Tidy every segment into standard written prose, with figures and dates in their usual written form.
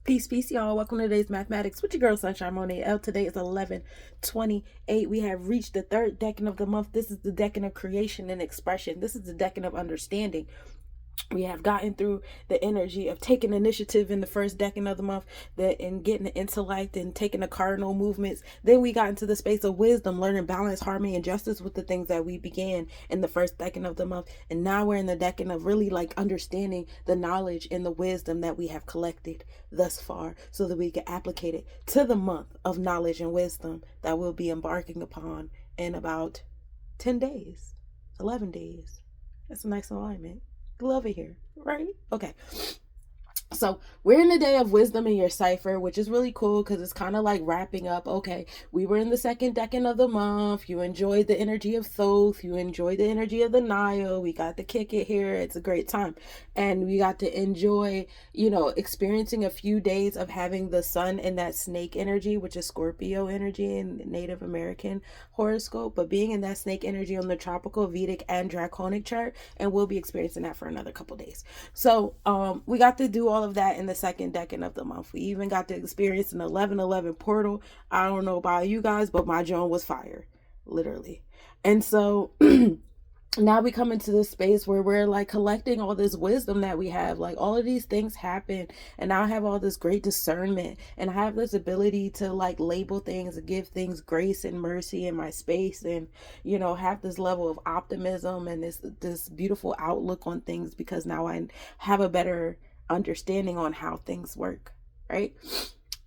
Peace, peace, y'all. Welcome to today's mathematics with your girl Sunshine Monet L. Today is 11/28. We have reached the third decan of the month. This is the decan of creation and expression. This is the decan of understanding. We have gotten through the energy of taking initiative in the first decan of the month, and getting the intellect and taking the cardinal movements. Then we got into the space of wisdom, learning balance, harmony, and justice with the things that we began in the first decan of the month. And now we're in the decan of really like understanding the knowledge and the wisdom that we have collected thus far so that we can applicate it to the month of knowledge and wisdom that we'll be embarking upon in about 10 days, 11 days. That's a nice alignment. Love it here, right? Okay. So we're in the day of wisdom in your cipher, which is really cool because it's kind of like wrapping up. Okay, we were in the second decan of the month. You enjoyed the energy of Thoth. You enjoyed the energy of the Nile. We got to kick it here. It's a great time. And we got to enjoy, experiencing a few days of having the sun in that snake energy, which is Scorpio energy in Native American horoscope, but being in that snake energy on the tropical, Vedic, and draconic chart. And we'll be experiencing that for another couple days. So we got to do all of that in the second decan of the month. We even got to experience an 11/11 portal. I don't know about you guys, but my joint was fire, literally. And so now we come into this space where we're like collecting all this wisdom that we have. Like all of these things happen, and now I have all this great discernment, and I have this ability to like label things and give things grace and mercy in my space, and have this level of optimism and this beautiful outlook on things because now I have a better understanding on how things work, right?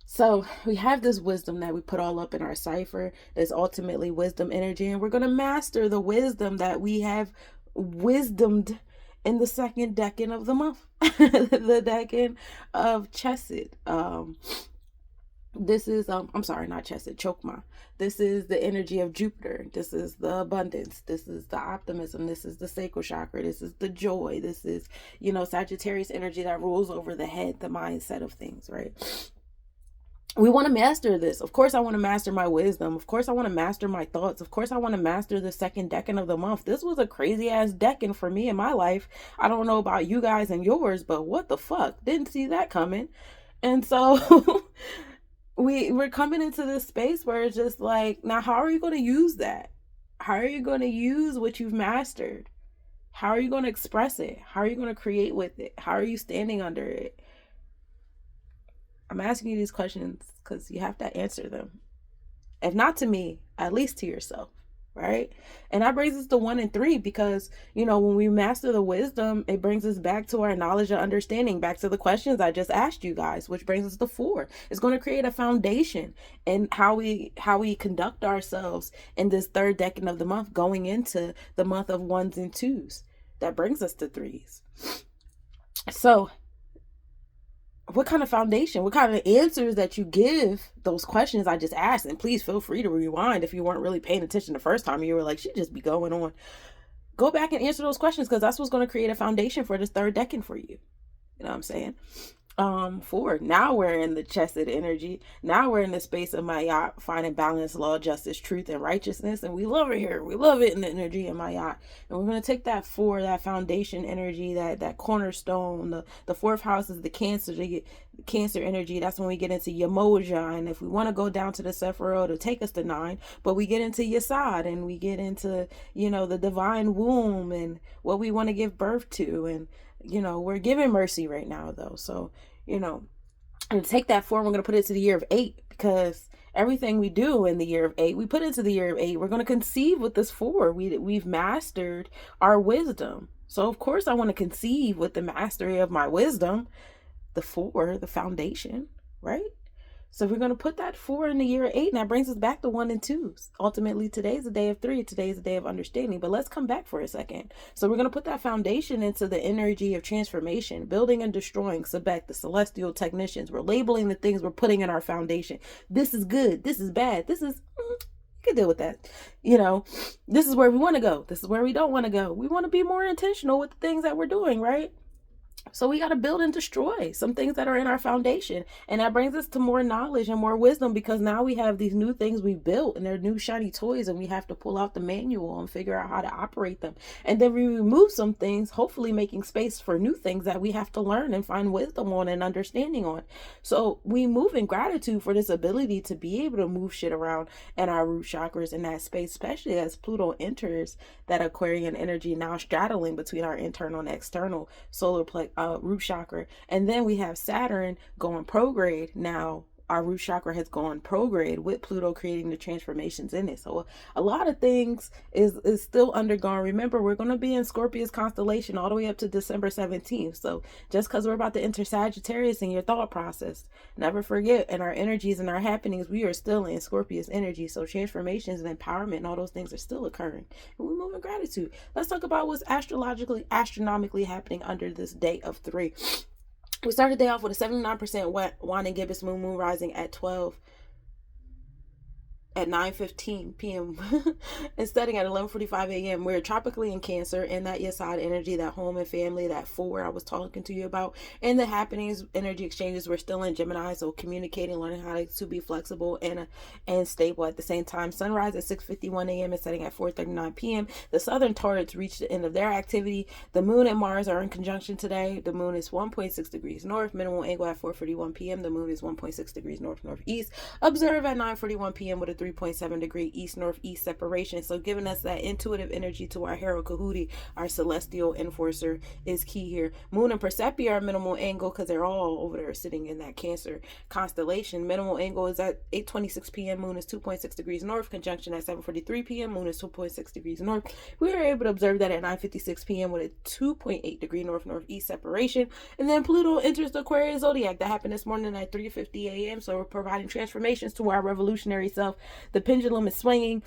So we have this wisdom that we put all up in our cipher. That's ultimately wisdom energy, and we're going to master the wisdom that we have wisdomed in the second decan of the month, the decan of Chesed. This is I'm sorry, not Chesed, Chokmah. This is the energy of Jupiter. This is the abundance. This is the optimism. This is the sacral chakra. This is the joy. This is Sagittarius energy that rules over the head, the mindset of things, right? We want to master this. Of course, I want to master my wisdom. Of course, I want to master my thoughts. Of course, I want to master the second decan of the month. This was a crazy ass decan for me in my life. I don't know about you guys and yours, but what the fuck? Didn't see that coming. And so we're coming into this space where it's just like, now how are you going to use that? How are you going to use what you've mastered? How are you going to express it? How are you going to create with it? How are you standing under it? I'm asking you these questions because you have to answer them. If not to me, at least to yourself, right? And that brings us to 1 and 3 because, when we master the wisdom, it brings us back to our knowledge and understanding, back to the questions I just asked you guys, which brings us to 4. It's going to create a foundation in how we conduct ourselves in this third decan of the month going into the month of 1s and 2s. That brings us to 3s. So what kind of foundation, what kind of answers that you give those questions I just asked, and please feel free to rewind if you weren't really paying attention the first time. You were like, she just be going on. Go back and answer those questions because that's what's going to create a foundation for this third decan for you. You know what I'm saying? 4. Now we're in the Chesed energy. Now we're in the space of Mayat, finding balance, law, justice, truth, and righteousness. And we love it here. We love it in the energy of Mayat. And we're going to take that 4, that foundation energy, that cornerstone. The 4th house is the Cancer energy. That's when we get into Yamoja. And if we want to go down to the Sephiroth, it'll take us to 9. But we get into Yesod and we get into, the divine womb and what we want to give birth to. And we're giving mercy right now, though. So, and take that 4, we're going to put it to the year of 8 because everything we do in the year of 8, we put into the year of 8. We're going to conceive with this 4. We've mastered our wisdom. So, of course, I want to conceive with the mastery of my wisdom, the 4, the foundation, right? So we're going to put that 4 in the year of 8, and that brings us back to 1 and 2s. Ultimately, today's the day of 3. Today's the day of understanding. But let's come back for a second. So we're going to put that foundation into the energy of transformation, building and destroying Sebek, the celestial technicians. We're labeling the things we're putting in our foundation. This is good. This is bad. This is... you can deal with that. This is where we want to go. This is where we don't want to go. We want to be more intentional with the things that we're doing, right? So we got to build and destroy some things that are in our foundation. And that brings us to more knowledge and more wisdom, because now we have these new things we built and they're new shiny toys, and we have to pull out the manual and figure out how to operate them. And then we remove some things, hopefully making space for new things that we have to learn and find wisdom on and understanding on. So we move in gratitude for this ability to be able to move shit around in our root chakras in that space, especially as Pluto enters that Aquarian energy, now straddling between our internal and external solar root chakra. And then we have Saturn going prograde. Now our root chakra has gone prograde with Pluto creating the transformations in it. So a lot of things is still undergone. Remember, we're going to be in Scorpius constellation all the way up to December 17th. So just because we're about to enter Sagittarius in your thought process, never forget, in our energies and our happenings, we are still in Scorpius energy. So transformations and empowerment and all those things are still occurring. And we move in gratitude. Let's talk about what's astronomically happening under this day of 3. We started the day off with a 79% Juan and Gibbous moon rising at 9:15 p.m. and setting at 11:45 a.m. We're tropically in Cancer, and that Yesod energy, that home and family, that 4 I was talking to you about, and the happenings, energy exchanges, we're still in Gemini, so communicating, learning how to be flexible and stable at the same time. Sunrise at 6:51 a.m. and setting at 4:39 p.m. The Southern Taurus reached the end of their activity. The Moon and Mars are in conjunction today. The Moon is 1.6 degrees north, minimal angle at 4:41 p.m. The Moon is 1.6 degrees north-northeast. Observe at 9:41 p.m. with a 3.7 degree east-northeast separation. So giving us that intuitive energy to our hero Kahuti, our celestial enforcer, is key here. Moon and Persepi are minimal angle because they're all over there sitting in that Cancer constellation. Minimal angle is at 8:26 p.m. Moon is 2.6 degrees north, conjunction at 7:43 p.m. Moon is 2.6 degrees north. We were able to observe that at 9:56 p.m. with a 2.8 degree north-northeast separation. And then Pluto enters the Aquarius zodiac. That happened this morning at 3:50 a.m. So we're providing transformations to our revolutionary self. The pendulum is swinging,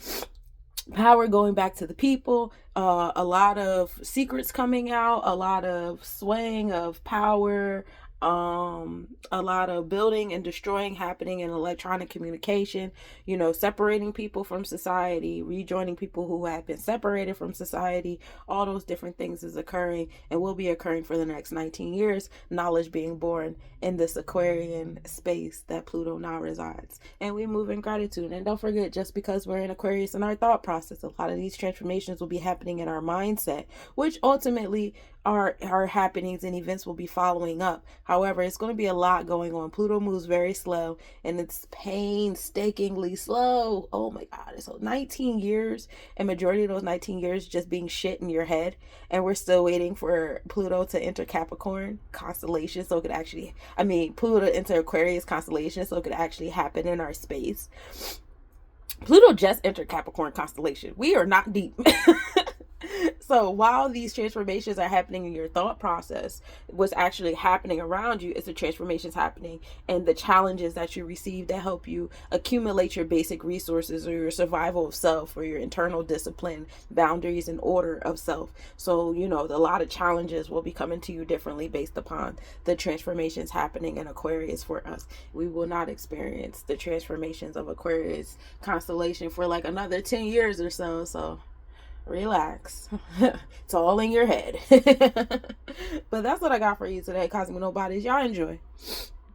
power going back to the people, a lot of secrets coming out, a lot of swaying of power, a lot of building and destroying happening in electronic communication, separating people from society, rejoining people who have been separated from society. All those different things is occurring and will be occurring for the next 19 years, knowledge being born in this Aquarian space that Pluto now resides. And we move in gratitude. And don't forget, just because we're in Aquarius in our thought process, a lot of these transformations will be happening in our mindset, which ultimately our happenings and events will be following up. However, it's going to be a lot going on. Pluto moves very slow, and it's painstakingly slow. Oh my God. So 19 years, and majority of those 19 years just being shit in your head. And we're still waiting for Pluto to enter Capricorn constellation. So it could actually, Pluto to enter Aquarius constellation. So it could actually happen in our space. Pluto just entered Capricorn constellation. We are not deep. So while these transformations are happening in your thought process, what's actually happening around you is the transformations happening and the challenges that you receive that help you accumulate your basic resources or your survival of self or your internal discipline, boundaries, and order of self. So, a lot of challenges will be coming to you differently based upon the transformations happening in Aquarius for us. We will not experience the transformations of Aquarius constellation for like another 10 years or so. So relax. It's all in your head. But that's what I got for you today, Cosmic Nobodies. Y'all enjoy.